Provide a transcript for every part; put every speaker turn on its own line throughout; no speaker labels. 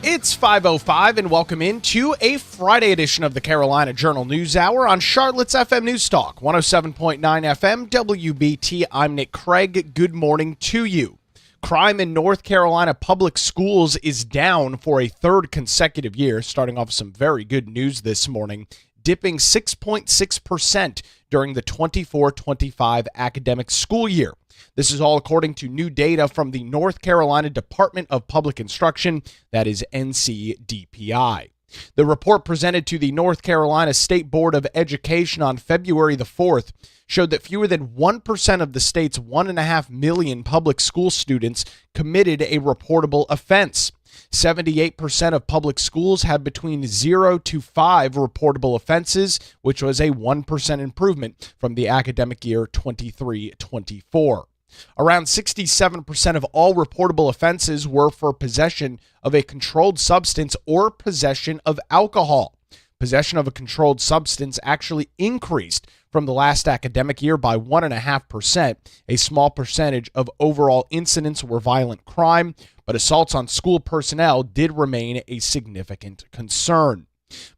It's 5:05 and welcome into a Friday edition of the Carolina Journal News Hour on Charlotte's FM News Talk, 107.9 FM WBT. I'm Nick Craig. Good morning to you. Crime in North Carolina public schools is down for a third consecutive year, starting off some very good news this morning, dipping 6.6% during the 24-25 academic school year. This is all according to new data from the North Carolina Department of Public Instruction, that is NCDPI. The report presented to the North Carolina State Board of Education on February the 4th showed that fewer than 1% of the state's 1.5 million public school students committed a reportable offense. 78% of public schools had between 0 to 5 reportable offenses, which was a 1% improvement from the academic year 23-24. Around 67% of all reportable offenses were for possession of a controlled substance or possession of alcohol. Possession of a controlled substance actually increased from the last academic year by 1.5%. A small percentage of overall incidents were violent crime, but assaults on school personnel did remain a significant concern.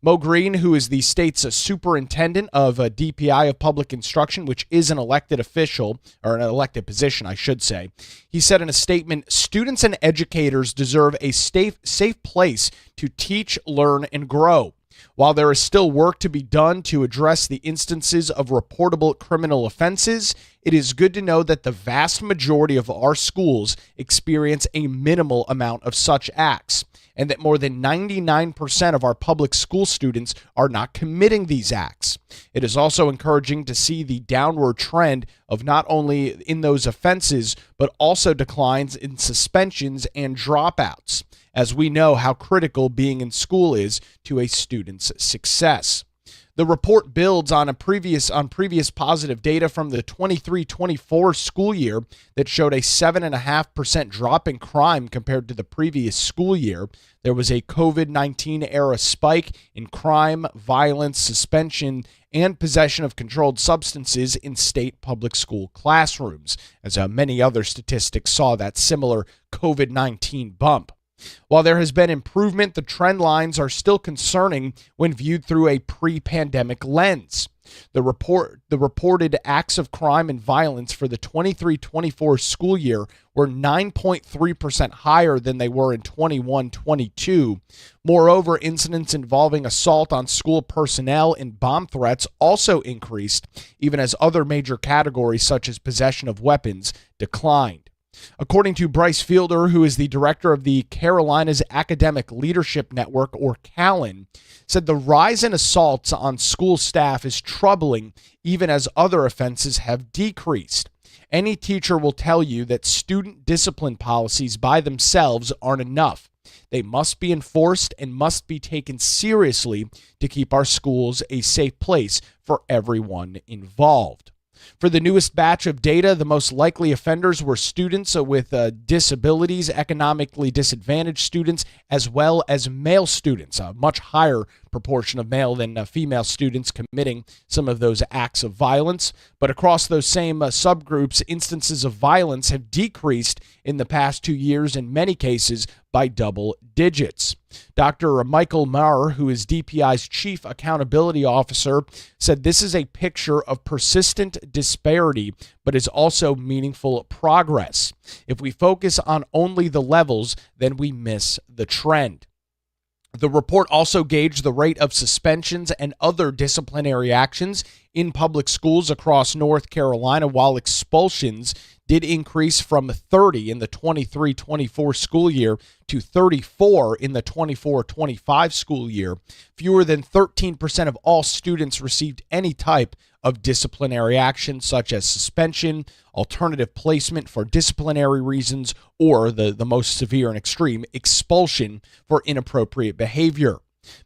Mo Green, who is the state's superintendent of DPI of public instruction, which is an elected official, or an elected position, I should say, he said in a statement, "Students and educators deserve a safe place to teach, learn, and grow. While there is still work to be done to address the instances of reportable criminal offenses, it is good to know that the vast majority of our schools experience a minimal amount of such acts, and that more than 99% of our public school students are not committing these acts. It is also encouraging to see the downward trend of not only in those offenses, but also declines in suspensions and dropouts, as we know how critical being in school is to a student's success." The report builds on previous positive data from the 23-24 school year that showed a 7.5% drop in crime compared to the previous school year. There was a COVID-19 era spike in crime, violence, suspension, and possession of controlled substances in state public school classrooms, as many other statistics saw that similar COVID-19 bump. While there has been improvement, the trend lines are still concerning when viewed through a pre-pandemic lens. The reported acts of crime and violence for the 23-24 school year were 9.3% higher than they were in 21-22. Moreover, incidents involving assault on school personnel and bomb threats also increased, even as other major categories such as possession of weapons declined. According to Bryce Fielder, who is the director of the Carolinas Academic Leadership Network, or CALN, said the rise in assaults on school staff is troubling even as other offenses have decreased. Any teacher will tell you that student discipline policies by themselves aren't enough. They must be enforced and must be taken seriously to keep our schools a safe place for everyone involved. For the newest batch of data, the most likely offenders were students with disabilities, economically disadvantaged students, as well as male students. A much higher proportion of male than female students committing some of those acts of violence. But across those same subgroups, instances of violence have decreased in the past 2 years, in many cases by double digits. Dr. Michael Marr, who is DPI's Chief Accountability Officer, said this is a picture of persistent disparity, but is also meaningful progress. If we focus on only the levels, then we miss the trend. The report also gauged the rate of suspensions and other disciplinary actions in public schools across North Carolina, while expulsions did increase from 30 in the 23-24 school year to 34 in the 24-25 school year. Fewer than 13% of all students received any type of disciplinary action, such as suspension, alternative placement for disciplinary reasons, or the most severe and extreme, expulsion for inappropriate behavior.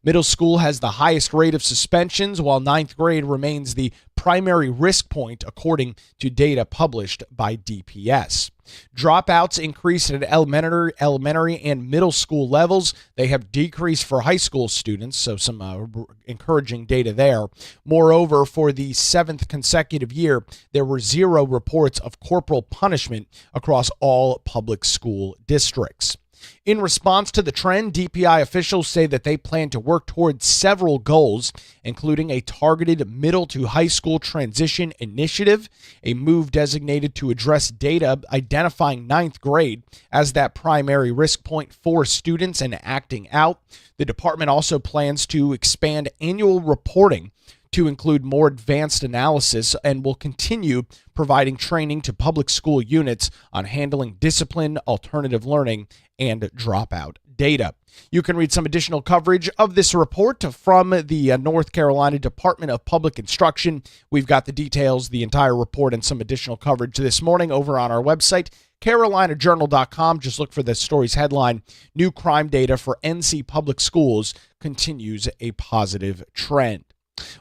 Middle school has the highest rate of suspensions, while ninth grade remains the primary risk point, according to data published by DPS. Dropouts increased at elementary and middle school levels. They have decreased for high school students, so some encouraging data there. Moreover, for the 7th consecutive year, there were 0 reports of corporal punishment across all public school districts. In response to the trend, DPI officials say that they plan to work towards several goals, including a targeted middle to high school transition initiative, a move designated to address data identifying ninth grade as that primary risk point for students and acting out. The department also plans to expand annual reporting to include more advanced analysis and will continue providing training to public school units on handling discipline, alternative learning, and dropout data. You can read some additional coverage of this report from the North Carolina Department of Public Instruction. We've got the details, the entire report, and some additional coverage this morning over on our website, carolinajournal.com. Just look for the story's headline, New Crime Data for NC Public Schools Continues a Positive Trend.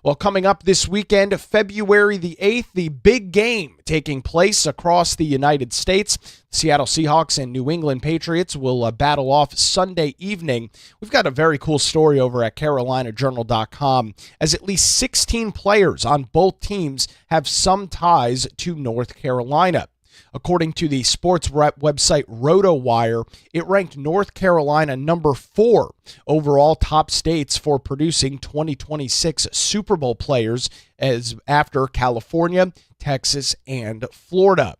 Well, coming up this weekend, February the 8th, the big game taking place across the United States. Seattle Seahawks and New England Patriots will battle off Sunday evening. We've got a very cool story over at carolinajournal.com, as at least 16 players on both teams have some ties to North Carolina. According to the sports website RotoWire, it ranked North Carolina number 4 overall top states for producing 2026 Super Bowl players, as after California, Texas, and Florida.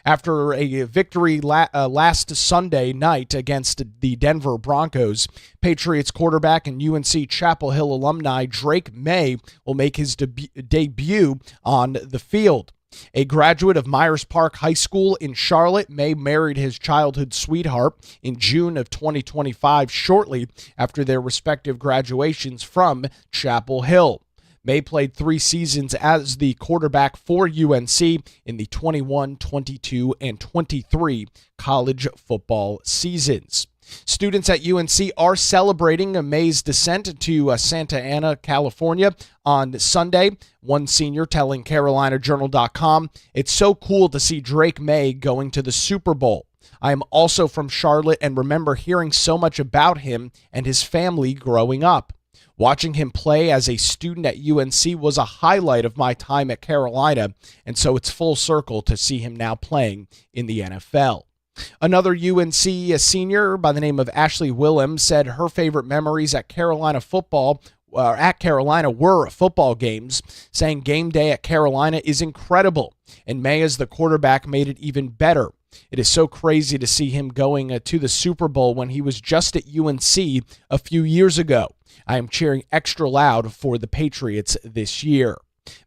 After a victory last Sunday night against the Denver Broncos, Patriots quarterback and UNC Chapel Hill alumni Drake May will make his debut on the field. A graduate of Myers Park High School in Charlotte, May married his childhood sweetheart in June of 2025, shortly after their respective graduations from Chapel Hill. May played 3 seasons as the quarterback for UNC in the 21, 22, and 23 college football seasons. Students at UNC are celebrating May's descent to Santa Ana, California on Sunday. One senior telling CarolinaJournal.com, "It's so cool to see Drake May going to the Super Bowl. I am also from Charlotte and remember hearing so much about him and his family growing up. Watching him play as a student at UNC was a highlight of my time at Carolina, and so it's full circle to see him now playing in the NFL." Another UNC senior by the name of Ashley Willems said her favorite memories at Carolina were football games, saying game day at Carolina is incredible, and May as the quarterback made it even better. It is so crazy to see him going to the Super Bowl when he was just at UNC a few years ago. I am cheering extra loud for the Patriots this year.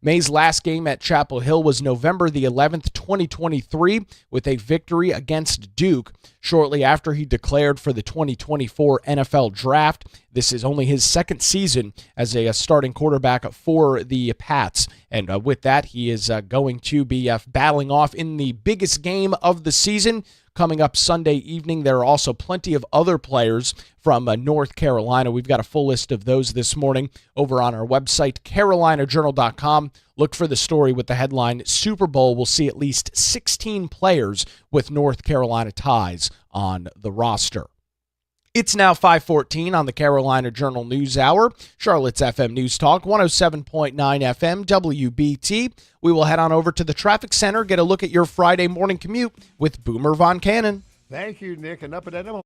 May's last game at Chapel Hill was November the 11th, 2023, with a victory against Duke shortly after he declared for the 2024 NFL Draft. This is only his second season as a starting quarterback for the Pats, and with that, he is going to be battling off in the biggest game of the season. Coming up Sunday evening, there are also plenty of other players from North Carolina. We've got a full list of those this morning over on our website, carolinajournal.com. Look for the story with the headline, Super Bowl will see at least 16 players with North Carolina ties on the roster. It's now 5:14 on the Carolina Journal News Hour, Charlotte's FM News Talk, 107.9 FM, WBT. We will head on over to the traffic center, get a look at your Friday morning commute with Boomer Von Cannon.
Thank you, Nick. And up at that.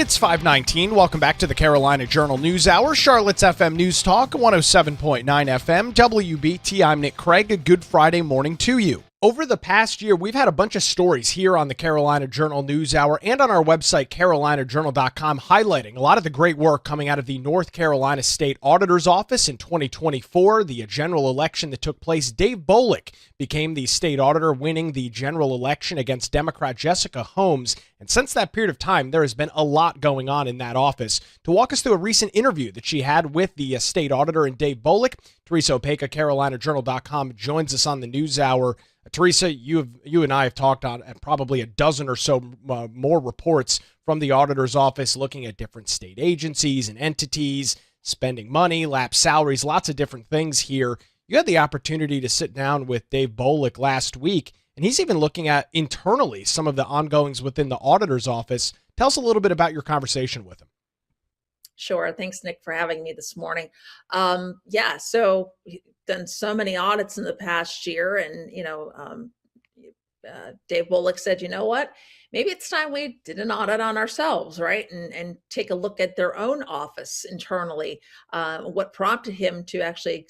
It's 5:19. Welcome back to the Carolina Journal News Hour, Charlotte's FM News Talk, 107.9 FM, WBT. I'm Nick Craig. A good Friday morning to you. Over the past year, we've had a bunch of stories here on the Carolina Journal News Hour and on our website, carolinajournal.com, highlighting a lot of the great work coming out of the North Carolina State Auditor's Office in 2024, the general election that took place. Dave Boliek became the state auditor, winning the general election against Democrat Jessica Holmes. And since that period of time, there has been a lot going on in that office. To walk us through a recent interview that she had with the state auditor and Dave Boliek, Teresa Opeka, carolinajournal.com, joins us on the News Hour. Teresa, you and I have talked on probably a dozen or so more reports from the auditor's office looking at different state agencies and entities, spending money, lapsed salaries, lots of different things here. You had the opportunity to sit down with Dave Boliek last week, and he's even looking at internally some of the ongoings within the auditor's office. Tell us a little bit about your conversation with him.
Sure. Thanks, Nick, for having me this morning. So we've done so many audits in the past year, and Dave Boliek said, you know what, maybe it's time we did an audit on ourselves, right? And take a look at their own office internally. What prompted him to actually,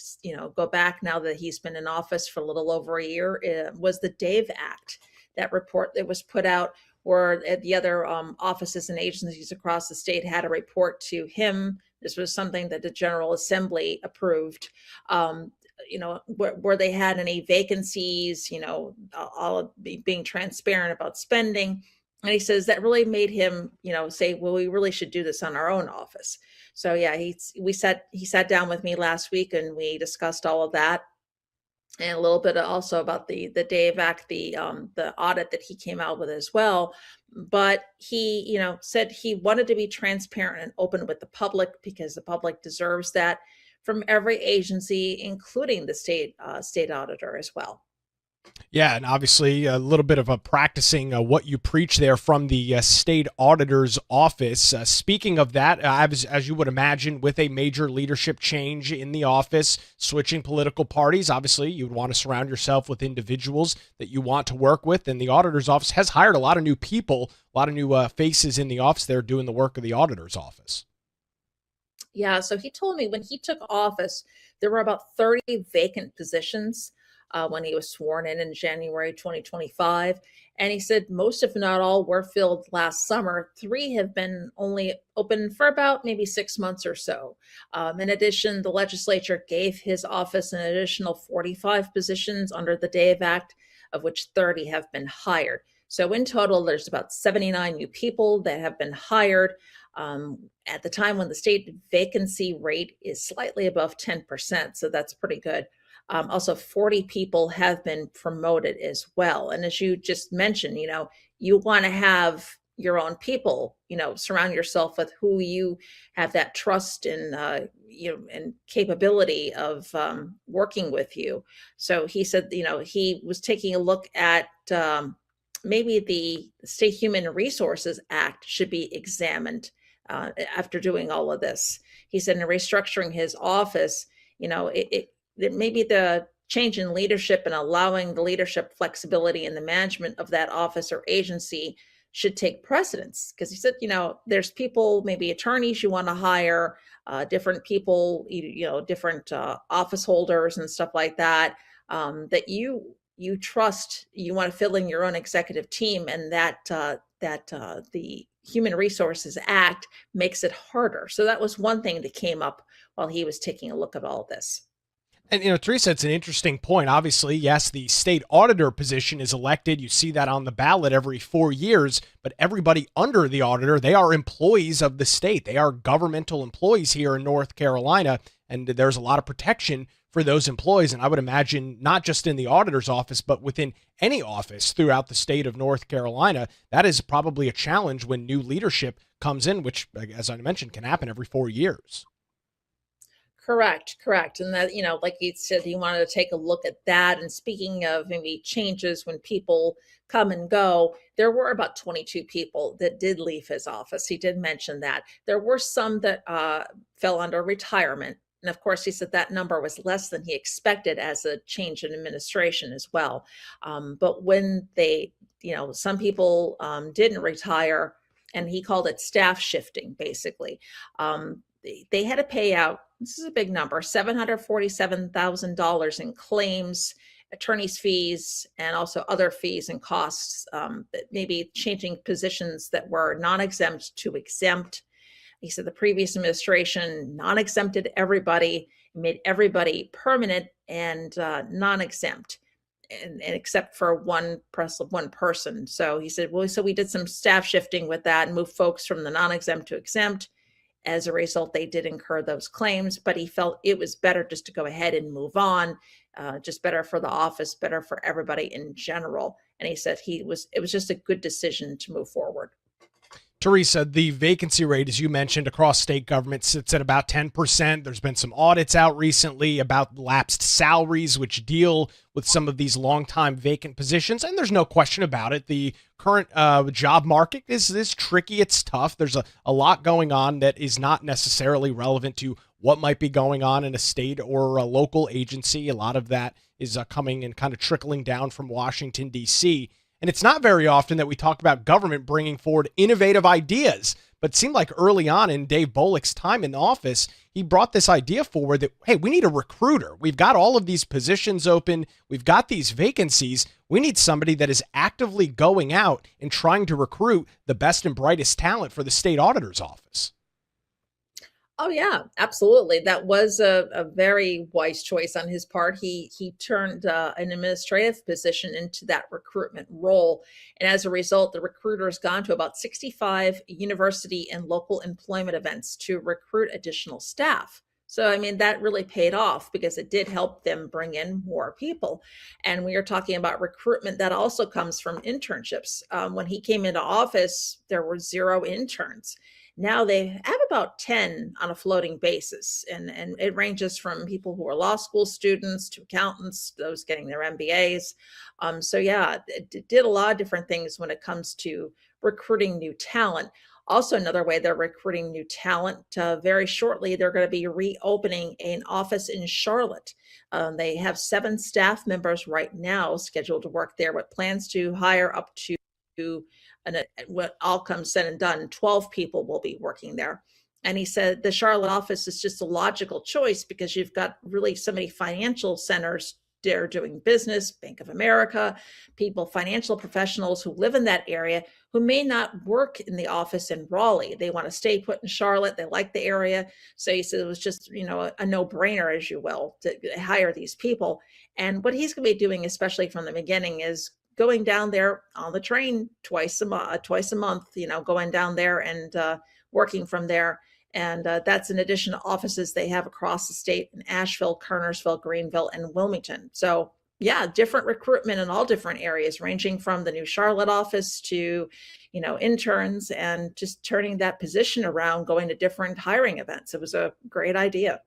go back now that he's been in office for a little over a year was the Dave Act, that report that was put out where the other offices and agencies across the state had a report to him. This was something that the General Assembly approved. Where they had any vacancies, all being transparent about spending. And he says that really made him, say, well, we really should do this on our own office. So yeah, he sat down with me last week and we discussed all of that. And a little bit also about the Dave Act, the audit that he came out with as well. But he, said he wanted to be transparent and open with the public because the public deserves that from every agency, including the state auditor as well.
Yeah, and obviously a little bit of a practicing what you preach there from the state auditor's office. Speaking of that, as you would imagine, with a major leadership change in the office, switching political parties, obviously you would want to surround yourself with individuals that you want to work with. And the auditor's office has hired a lot of new people, a lot of new faces in the office there doing the work of the auditor's office.
Yeah, so he told me when he took office, there were about 30 vacant positions when he was sworn in January 2025. And he said most, if not all, were filled last summer. 3 have been only open for about maybe 6 months or so. In addition, the legislature gave his office an additional 45 positions under the Dave Act, of which 30 have been hired. So in total, there's about 79 new people that have been hired. At the time when the state vacancy rate is slightly above 10%, so that's pretty good. Also, 40 people have been promoted as well. And as you just mentioned, you want to have your own people, surround yourself with who you have that trust and, and capability of working with you. So he said, he was taking a look at maybe the State Human Resources Act should be examined after doing all of this. He said in restructuring his office, that maybe the change in leadership and allowing the leadership flexibility in the management of that office or agency should take precedence. Because he said, there's people, maybe attorneys you want to hire, different people, different office holders and stuff like that, that you trust, you want to fill in your own executive team, and that the Human Resources Act makes it harder. So that was one thing that came up while he was taking a look at all this.
And, Teresa, it's an interesting point. Obviously, yes, the state auditor position is elected. You see that on the ballot every 4 years, but everybody under the auditor, they are employees of the state. They are governmental employees here in North Carolina, and there's a lot of protection for those employees. And I would imagine not just in the auditor's office, but within any office throughout the state of North Carolina, that is probably a challenge when new leadership comes in, which, as I mentioned, can happen every 4 years.
Correct. And that, like you said, you wanted to take a look at that. And speaking of maybe changes when people come and go, there were about 22 people that did leave his office. He did mention that. There were some that fell under retirement. And of course, he said that number was less than he expected as a change in administration as well. But when they, some people didn't retire, and he called it staff shifting, basically. They had to pay out, this is a big number, $747,000 in claims, attorney's fees, and also other fees and costs, maybe changing positions that were non-exempt to exempt. He said the previous administration non-exempted everybody, made everybody permanent and non-exempt, and except for one person. So he said, well, so we did some staff shifting with that and moved folks from the non-exempt to exempt. As a result, they did incur those claims, but he felt it was better just to go ahead and move on, just better for the office, better for everybody in general. And he said it was just a good decision to move forward.
Teresa, the vacancy rate, as you mentioned, across state government sits at about 10%. There's been some audits out recently about lapsed salaries, which deal with some of these long-time vacant positions. And there's no question about it. The current job market is tricky. It's tough. There's a lot going on that is not necessarily relevant to what might be going on in a state or a local agency. A lot of that is coming and kind of trickling down from Washington, D.C., and it's not very often that we talk about government bringing forward innovative ideas, but it seemed like early on in Dave Boliek's time in office, he brought this idea forward that, hey, we need a recruiter. We've got all of these positions open. We've got these vacancies. We need somebody that is actively going out and trying to recruit the best and brightest talent for the state auditor's office.
Oh yeah, absolutely. That was a very wise choice on his part. He turned an administrative position into that recruitment role. And as a result, the recruiter has gone to about 65 university and local employment events to recruit additional staff. So, I mean, that really paid off because it did help them bring in more people. And we are talking about recruitment that also comes from internships. When he came into office, there were 0 interns. Now they have about 10 on a floating basis, and it ranges from people who are law school students to accountants, those getting their MBAs. So yeah, it did a lot of different things when it comes to recruiting new talent. Also, another way they're recruiting new talent, very shortly, they're going to be reopening an office in Charlotte. They have 7 staff members right now scheduled to work there, with plans to hire up to, and what all comes said and done, 12 people will be working there. And he said the Charlotte office is just a logical choice because you've got really so many financial centers there doing business, Bank of America, financial professionals who live in that area who may not work in the office in Raleigh. They want to stay put in Charlotte. They like the area. So he said it was just, a no-brainer, as you will, to hire these people. And what he's going to be doing, especially from the beginning, is going down there on the train twice a month, going down there and working from there. And that's in addition to offices they have across the state in Asheville, Kernersville, Greenville, and Wilmington. So yeah, different recruitment in all different areas, ranging from the new Charlotte office to, interns, and just turning that position around, going to different hiring events. It was a great idea.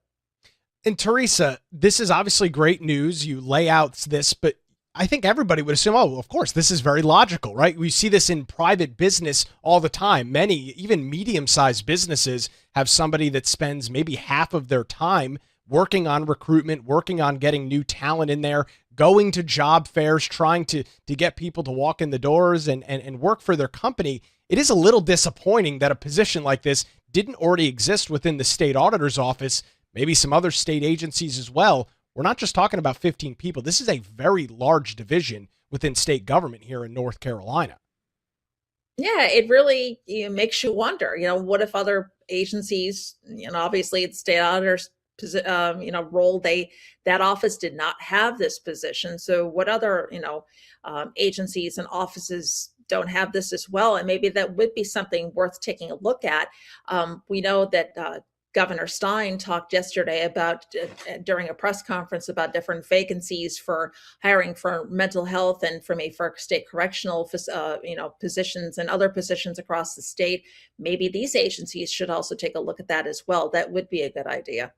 And Teresa, this is obviously great news. You lay out this, but I think everybody would assume, oh, of course, this is very logical, right? We see this in private business all the time. Many, even medium-sized businesses, have somebody that spends maybe half of their time working on recruitment, working on getting new talent in there, going to job fairs, trying to get people to walk in the doors and work for their company. It is a little disappointing that a position like this didn't already exist within the state auditor's office, maybe some other state agencies as well. We're not just talking about 15 people. This is a very large division within state government here in North Carolina.
Yeah, it really makes you wonder, what if other agencies, obviously it's state auditors, role, that office did not have this position. So what other, agencies and offices don't have this as well? And maybe that would be something worth taking a look at. We know that Governor Stein talked yesterday about, during a press conference, about different vacancies for hiring for mental health and for state correctional, positions and other positions across the state. Maybe these agencies should also take a look at that as well. That would be a good idea.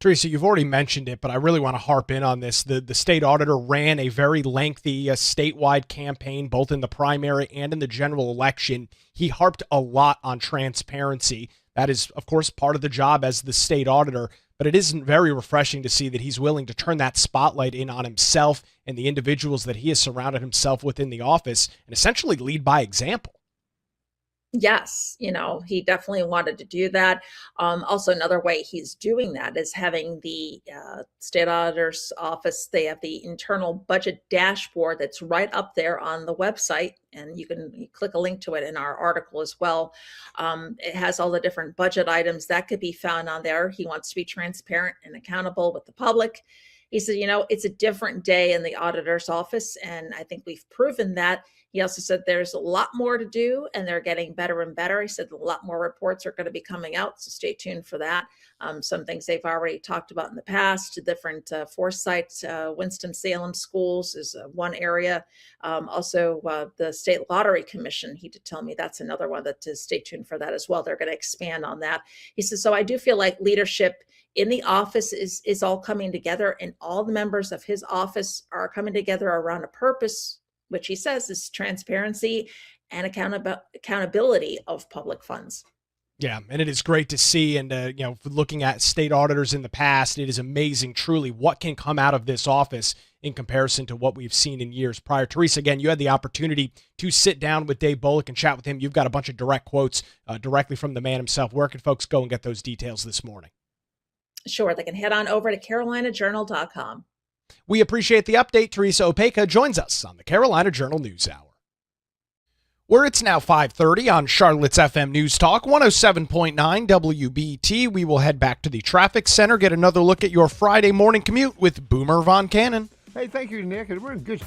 Teresa, you've already mentioned it, but I really want to harp in on this. The state auditor ran a very lengthy statewide campaign, both in the primary and in the general election. He harped a lot on transparency. That is, of course, part of the job as the state auditor, but it isn't very refreshing to see that he's willing to turn that spotlight in on himself and the individuals that he has surrounded himself with in the office and essentially lead by example.
Yes, he definitely wanted to do that. Also, another way he's doing that is having the state auditor's office. They have the internal budget dashboard that's right up there on the website, and you click a link to it in our article as well. It has all the different budget items that could be found on there. He wants to be transparent and accountable with the public. He said, it's a different day in the auditor's office, and I think we've proven that. He also said there's a lot more to do and they're getting better and better. He said a lot more reports are going to be coming out, so stay tuned for that. Some things they've already talked about in the past, different Foresight, Winston-Salem schools is one area. Also, the State Lottery Commission, he did tell me that's another one that to stay tuned for that as well. They're going to expand on that. He says, so I do feel like leadership in the office is all coming together, and all the members of his office are coming together around a purpose, which he says is transparency and accountability of public funds.
Yeah, and it is great to see. And, looking at state auditors in the past, it is amazing truly what can come out of this office in comparison to what we've seen in years prior. Teresa, again, you had the opportunity to sit down with Dave Boliek and chat with him. You've got a bunch of direct quotes directly from the man himself. Where can folks go and get those details this morning?
Sure, they can head on over to carolinajournal.com.
We appreciate the update. Teresa Opeka joins us on the Carolina Journal News Hour, where it's now 5:30 on Charlotte's FM News Talk 107.9 WBT. We will head back to the traffic center, get another look at your Friday morning commute with Boomer Von Cannon.
Hey, thank you, Nick. And we're in good.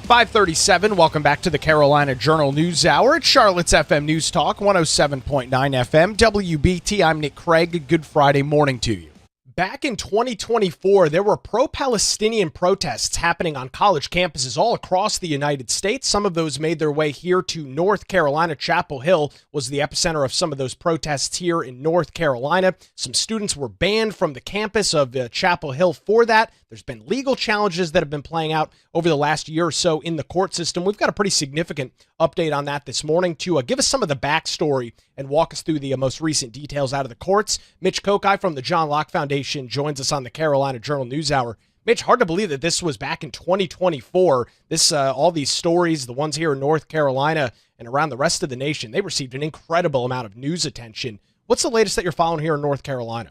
537, welcome back to the Carolina Journal News Hour. It's Charlotte's FM News Talk, 107.9 FM, WBT. I'm Nick Craig. Good Friday morning to you. Back in 2024, there were pro-Palestinian protests happening on college campuses all across the United States. Some of those made their way here to North Carolina. Chapel Hill was the epicenter of some of those protests here in North Carolina. Some students were banned from the campus of Chapel Hill for that. There's been legal challenges that have been playing out over the last year or so in the court system. We've got a pretty significant update on that this morning to give us some of the backstory and walk us through the most recent details out of the courts. Mitch Kokai from the John Locke Foundation joins us on the Carolina Journal News Hour. Mitch, hard to believe that this was back in 2024. All these stories, the ones here in North Carolina and around the rest of the nation, they received an incredible amount of news attention. What's the latest that you're following here in North Carolina?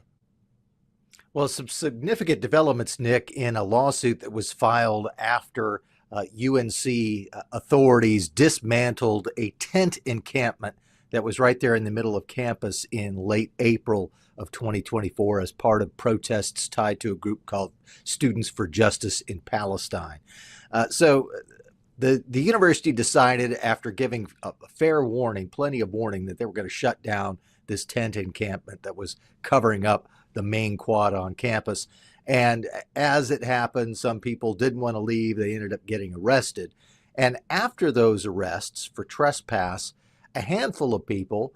Well, some significant developments, Nick, in a lawsuit that was filed after UNC authorities dismantled a tent encampment that was right there in the middle of campus in late April of 2024 as part of protests tied to a group called Students for Justice in Palestine. So the university decided, after giving a fair warning, plenty of warning, that they were going to shut down this tent encampment that was covering up the main quad on campus. And as it happened, some people didn't want to leave. They ended up getting arrested. And after those arrests for trespass, a handful of people,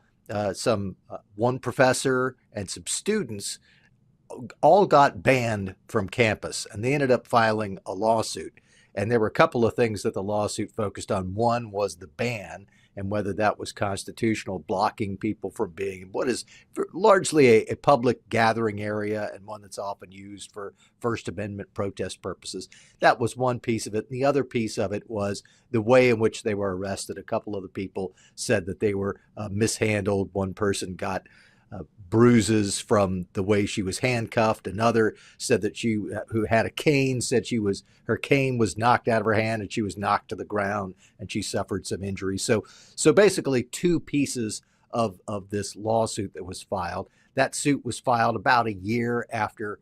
one professor and some students, all got banned from campus. And they ended up filing a lawsuit. And there were a couple of things that the lawsuit focused on. One was the ban and whether that was constitutional, blocking people from being in what is largely a public gathering area and one that's often used for First Amendment protest purposes. That was one piece of it. And the other piece of it was the way in which they were arrested. A couple of the people said that they were mishandled. One person got bruises from the way she was handcuffed. Another said that who had a cane, said her cane was knocked out of her hand and she was knocked to the ground and she suffered some injuries. So basically two pieces of this lawsuit that was filed. That suit was filed about a year after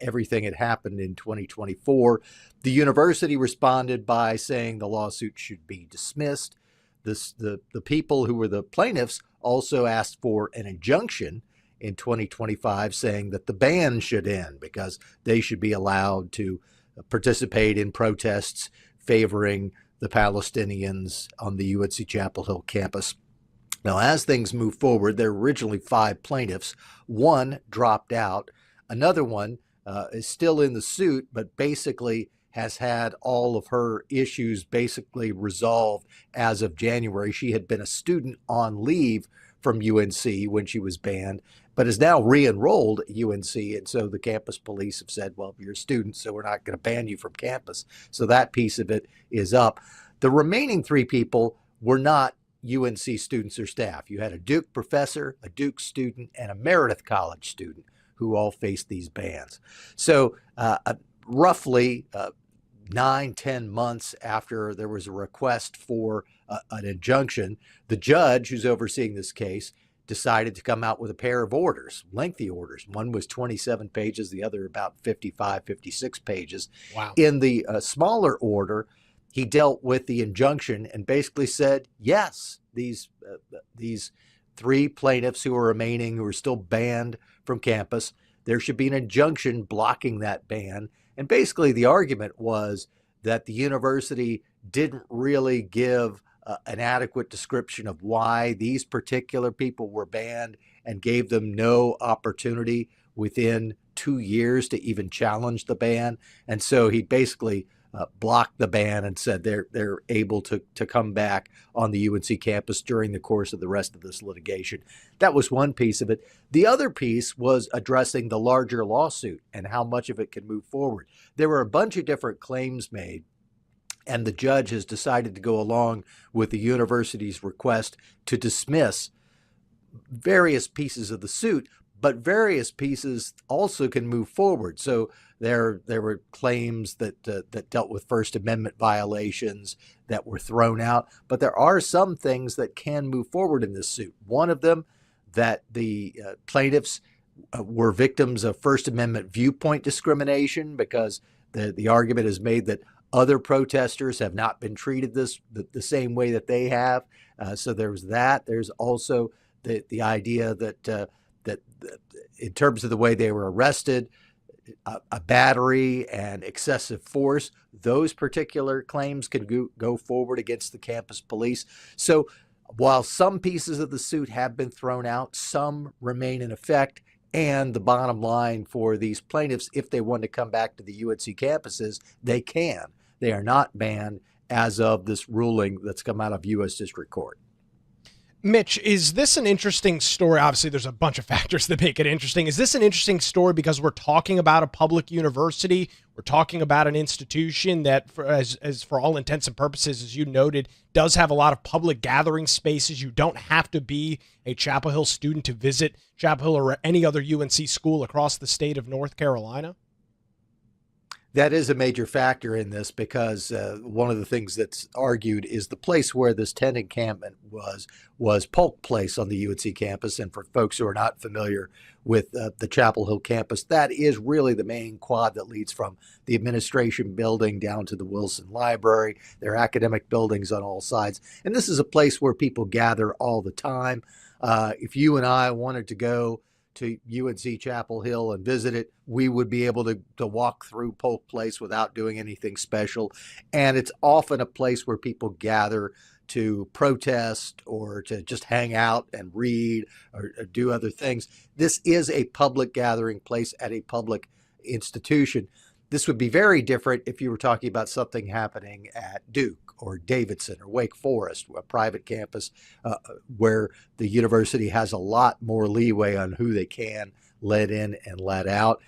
everything had happened in 2024. The university responded by saying the lawsuit should be dismissed. The people who were the plaintiffs also asked for an injunction in 2025 saying that the ban should end because they should be allowed to participate in protests favoring the Palestinians on the UNC Chapel Hill campus. Now, as things move forward, there were originally 5 plaintiffs. One dropped out. Another one is still in the suit, but basically has had all of her issues basically resolved as of January. She had been a student on leave from UNC when she was banned, but is now re-enrolled at UNC. And so the campus police have said, well, you're a student, so we're not going to ban you from campus. So that piece of it is up. The remaining 3 people were not UNC students or staff. You had a Duke professor, a Duke student, and a Meredith College student who all faced these bans. So roughly 9-10 months after there was a request for an injunction, the judge who's overseeing this case decided to come out with a pair of orders, lengthy orders. One was 27 pages, the other about 55, 56 pages.
Wow.
In the smaller order, he dealt with the injunction and basically said, yes, these 3 plaintiffs who are remaining, who are still banned from campus, there should be an injunction blocking that ban. And basically the argument was that the university didn't really give an adequate description of why these particular people were banned and gave them no opportunity within 2 years to even challenge the ban. And so he basically blocked the ban and said they're able to come back on the UNC campus during the course of the rest of this litigation. That was one piece of it. The other piece was addressing the larger lawsuit and how much of it can move forward. There were a bunch of different claims made, and the judge has decided to go along with the university's request to dismiss various pieces of the suit, but various pieces also can move forward. So there were claims that dealt with First Amendment violations that were thrown out, but there are some things that can move forward in this suit. One of them, that the plaintiffs were victims of First Amendment viewpoint discrimination, because the argument is made that Other protesters have not been treated the same way that they have. So there's that. There's also the idea that in terms of the way they were arrested, a battery and excessive force, those particular claims can go forward against the campus police. So while some pieces of the suit have been thrown out, some remain in effect. And the bottom line for these plaintiffs, if they want to come back to the UNC campuses, they can. They are not banned as of this ruling that's come out of U.S. District Court.
Mitch, is this an interesting story? Obviously, there's a bunch of factors that make it interesting. Is this an interesting story because we're talking about a public university? We're talking about an institution that, for all intents and purposes, as you noted, does have a lot of public gathering spaces. You don't have to be a Chapel Hill student to visit Chapel Hill or any other UNC school across the state of North Carolina.
That is a major factor in this because one of the things that's argued is the place where this tent encampment was Polk Place on the UNC campus. And for folks who are not familiar with the Chapel Hill campus, that is really the main quad that leads from the administration building down to the Wilson Library. There are academic buildings on all sides. And this is a place where people gather all the time. If you and I wanted to go to UNC Chapel Hill and visit it, we would be able to walk through Polk Place without doing anything special. And it's often a place where people gather to protest or to just hang out and read or do other things. This is a public gathering place at a public institution. This would be very different if you were talking about something happening at Duke or Davidson or Wake Forest, a private campus where the university has a lot more leeway on who they can let in and let out.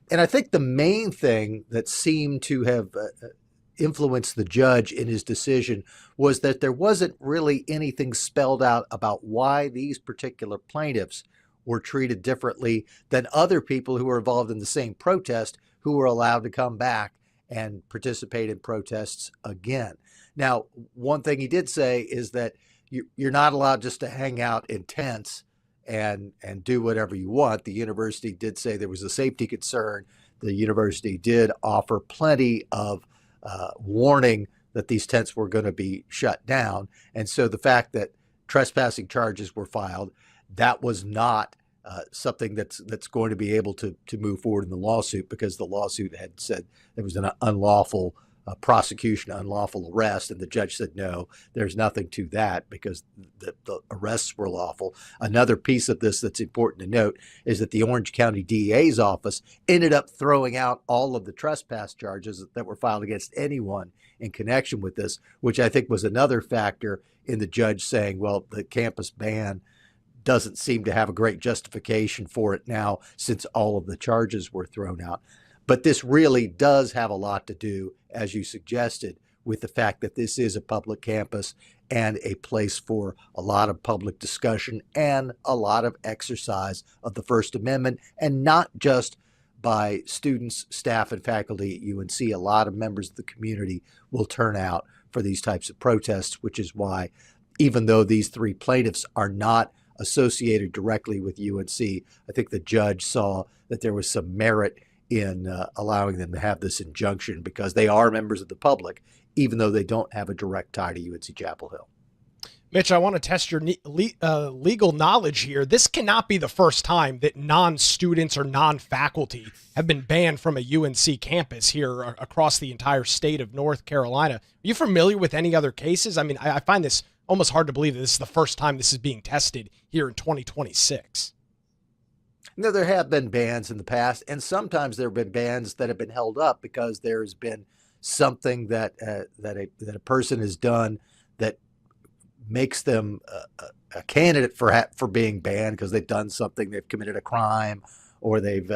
And I think the main thing that seemed to have influenced the judge in his decision was that there wasn't really anything spelled out about why these particular plaintiffs were treated differently than other people who were involved in the same protest who were allowed to come back and participate in protests again. Now, one thing he did say is that you're not allowed just to hang out in tents and do whatever you want. The university did say there was a safety concern. The university did offer plenty of warning that these tents were going to be shut down. And so the fact that trespassing charges were filed, that was not something that's going to be able to move forward in the lawsuit, because the lawsuit had said there was an unlawful prosecution, unlawful arrest, and the judge said no, there's nothing to that because the arrests were lawful. Another piece of this that's important to note is that the Orange County DA's office ended up throwing out all of the trespass charges that were filed against anyone in connection with this, which I think was another factor in the judge saying, well, the campus ban doesn't seem to have a great justification for it now since all of the charges were thrown out. But this really does have a lot to do, as you suggested, with the fact that this is a public campus and a place for a lot of public discussion and a lot of exercise of the First Amendment, and not just by students, staff, and faculty at UNC. A lot of members of the community will turn out for these types of protests, which is why, even though these three plaintiffs are not associated directly with UNC, I think the judge saw that there was some merit in allowing them to have this injunction because they are members of the public, even though they don't have a direct tie to UNC Chapel Hill.
Mitch, I want to test your legal knowledge here. This cannot be the first time that non-students or non-faculty have been banned from a UNC campus here across the entire state of North Carolina. Are you familiar with any other cases? I mean, I find this almost hard to believe that this is the first time this is being tested here in 2026.
No, there have been bans in the past, and sometimes there have been bans that have been held up because there's been something that a person has done that makes them a candidate for being banned because they've done something, they've committed a crime, or they've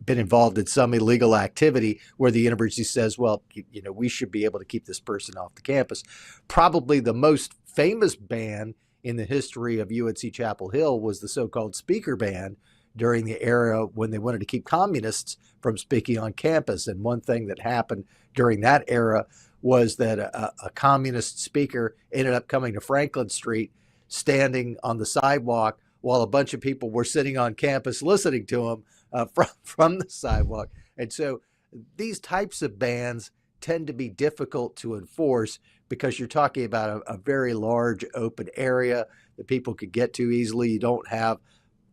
been involved in some illegal activity where the university says, well, we should be able to keep this person off the campus. Probably the most famous ban in the history of UNC Chapel Hill was the so-called speaker ban during the era when they wanted to keep communists from speaking on campus. And one thing that happened during that era was that a communist speaker ended up coming to Franklin Street, standing on the sidewalk while a bunch of people were sitting on campus listening to him from the sidewalk. And so these types of bans tend to be difficult to enforce because you're talking about a very large open area that people could get to easily. You don't have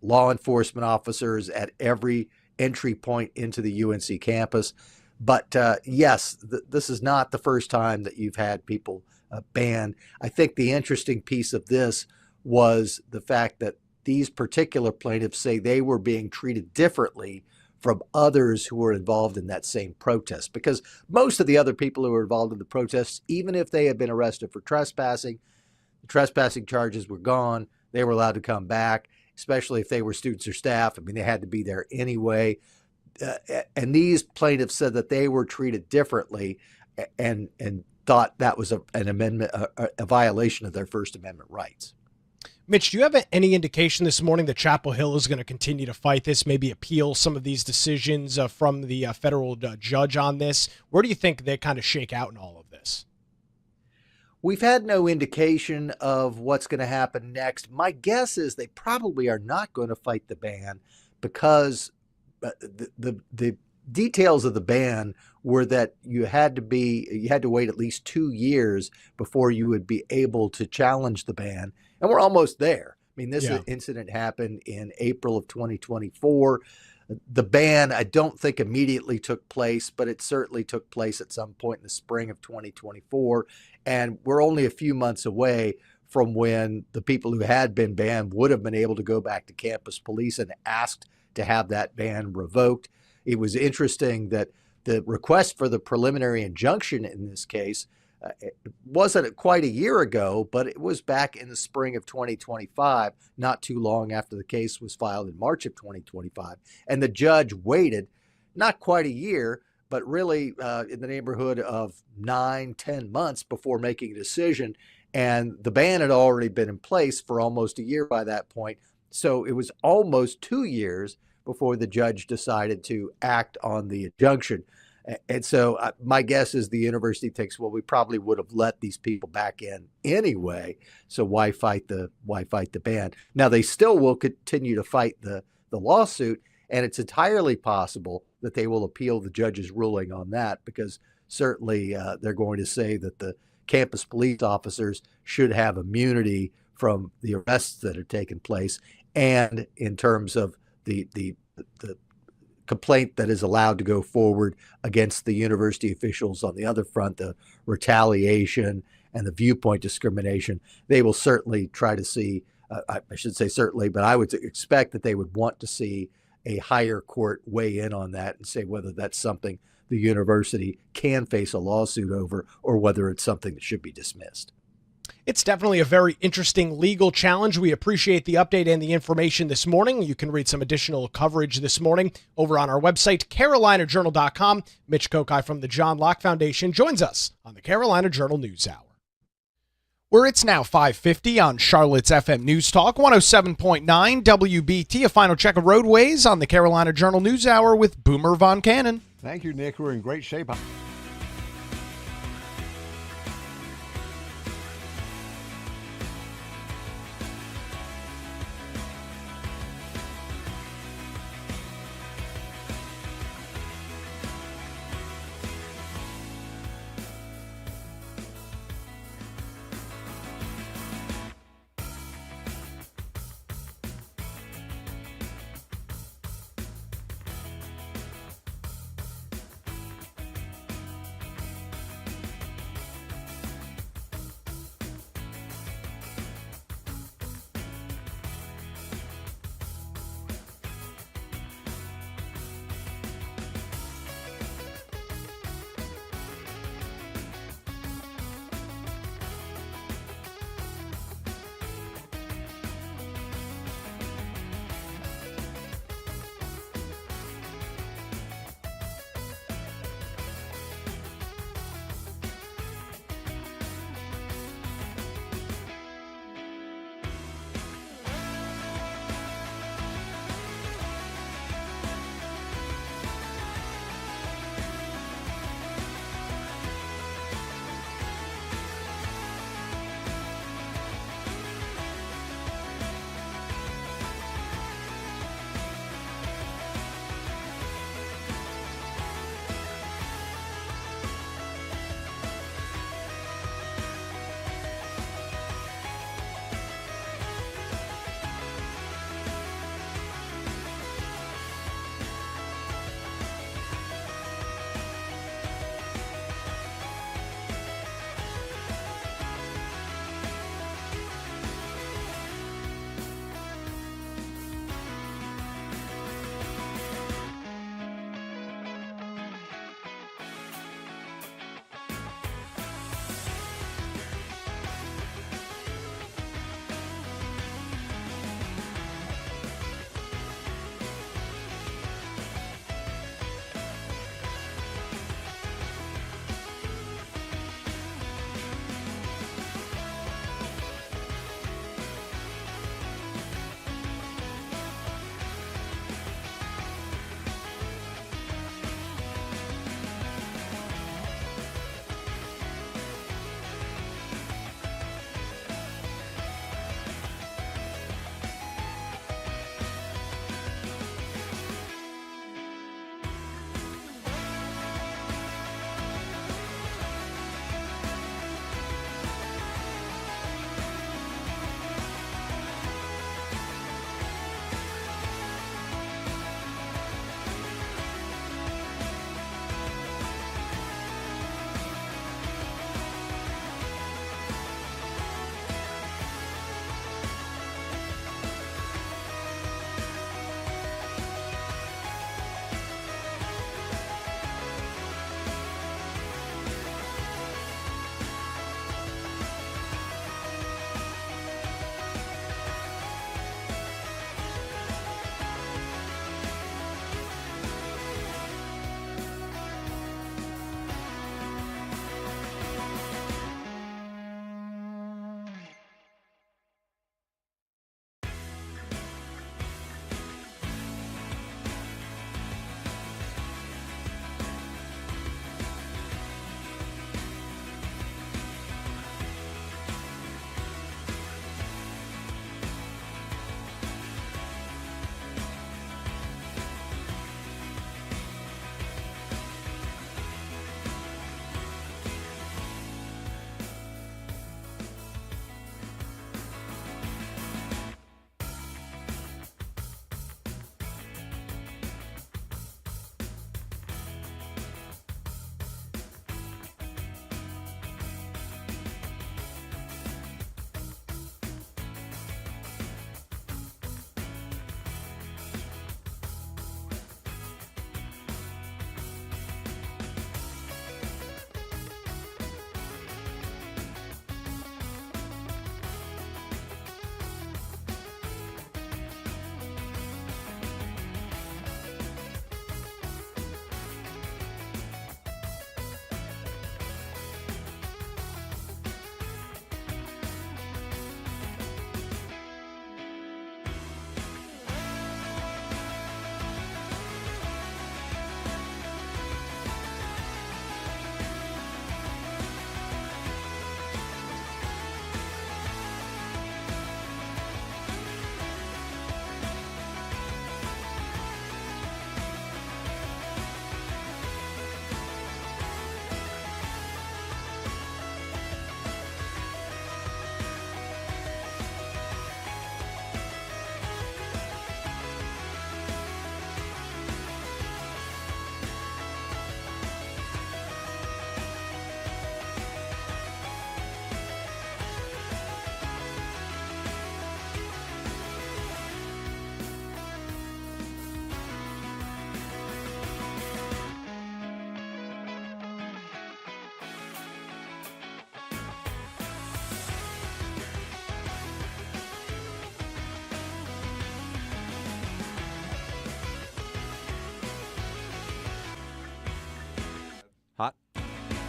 law enforcement officers at every entry point into the UNC campus. But yes, this is not the first time that you've had people banned. I think the interesting piece of this was the fact that these particular plaintiffs say they were being treated differently from others who were involved in that same protest, because most of the other people who were involved in the protests, even if they had been arrested for trespassing, the trespassing charges were gone. They were allowed to come back, especially if they were students or staff. I mean, they had to be there anyway. And these plaintiffs said that they were treated differently and thought that was an amendment, a violation of their First Amendment rights.
Mitch, do you have any indication this morning that Chapel Hill is going to continue to fight this, maybe appeal some of these decisions from the federal judge on this? Where do you think they kind of shake out in all of this?
We've had no indication of what's going to happen next. My guess is they probably are not going to fight the ban because the details of the ban were that you had to wait at least 2 years before you would be able to challenge the ban. And we're almost there. I mean, this incident happened in April of 2024. The ban, I don't think immediately took place, but it certainly took place at some point in the spring of 2024. And we're only a few months away from when the people who had been banned would have been able to go back to campus police and asked to have that ban revoked. It was interesting that the request for the preliminary injunction in this case it wasn't quite a year ago, but it was back in the spring of 2025, not too long after the case was filed in March of 2025. And the judge waited not quite a year, but really in the neighborhood of 9-10 months before making a decision. And the ban had already been in place for almost a year by that point. So it was almost 2 years before the judge decided to act on the injunction. And so my guess is the university thinks, well, we probably would have let these people back in anyway. So why fight the ban? Now, they still will continue to fight the lawsuit. And it's entirely possible that they will appeal the judge's ruling on that, because certainly they're going to say that the campus police officers should have immunity from the arrests that have taken place. And in terms of the complaint that is allowed to go forward against the university officials on the other front, the retaliation and the viewpoint discrimination, they will certainly try to see, I should say certainly, but I would expect that they would want to see a higher court weigh in on that and say whether that's something the university can face a lawsuit over or whether it's something that should be dismissed.
It's definitely a very interesting legal challenge. We appreciate the update and the information this morning. You can read some additional coverage this morning over on our website, carolinajournal.com. Mitch Kokai from the John Locke Foundation joins us on the Carolina Journal News Hour, where it's now 5:50 on Charlotte's FM News Talk, 107.9 WBT. A final check of roadways on the Carolina Journal News Hour with Boomer Von Cannon.
Thank you, Nick. We're in great shape.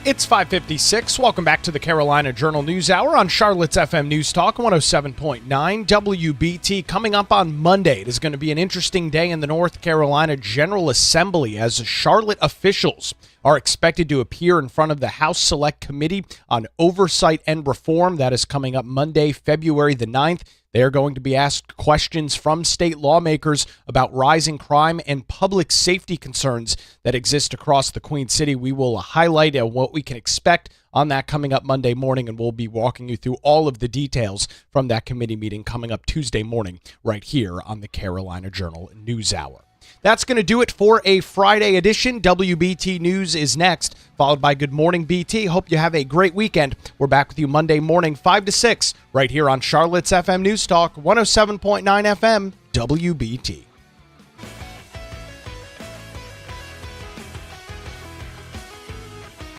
It's 5:56. Welcome back to the Carolina Journal News Hour on Charlotte's FM News Talk 107.9 WBT. Coming up on Monday, it is going to be an interesting day in the North Carolina General Assembly as Charlotte officials are expected to appear in front of the House Select Committee on Oversight and Reform. That is coming up Monday, February the 9th. They are going to be asked questions from state lawmakers about rising crime and public safety concerns that exist across the Queen City. We will highlight what we can expect on that coming up Monday morning, and we'll be walking you through all of the details from that committee meeting coming up Tuesday morning right here on the Carolina Journal News Hour. That's going to do it for a Friday edition. WBT News is next, followed by Good Morning BT. Hope you have a great weekend. We're back with you Monday morning, 5 to 6, right here on Charlotte's FM News Talk, 107.9 FM, WBT.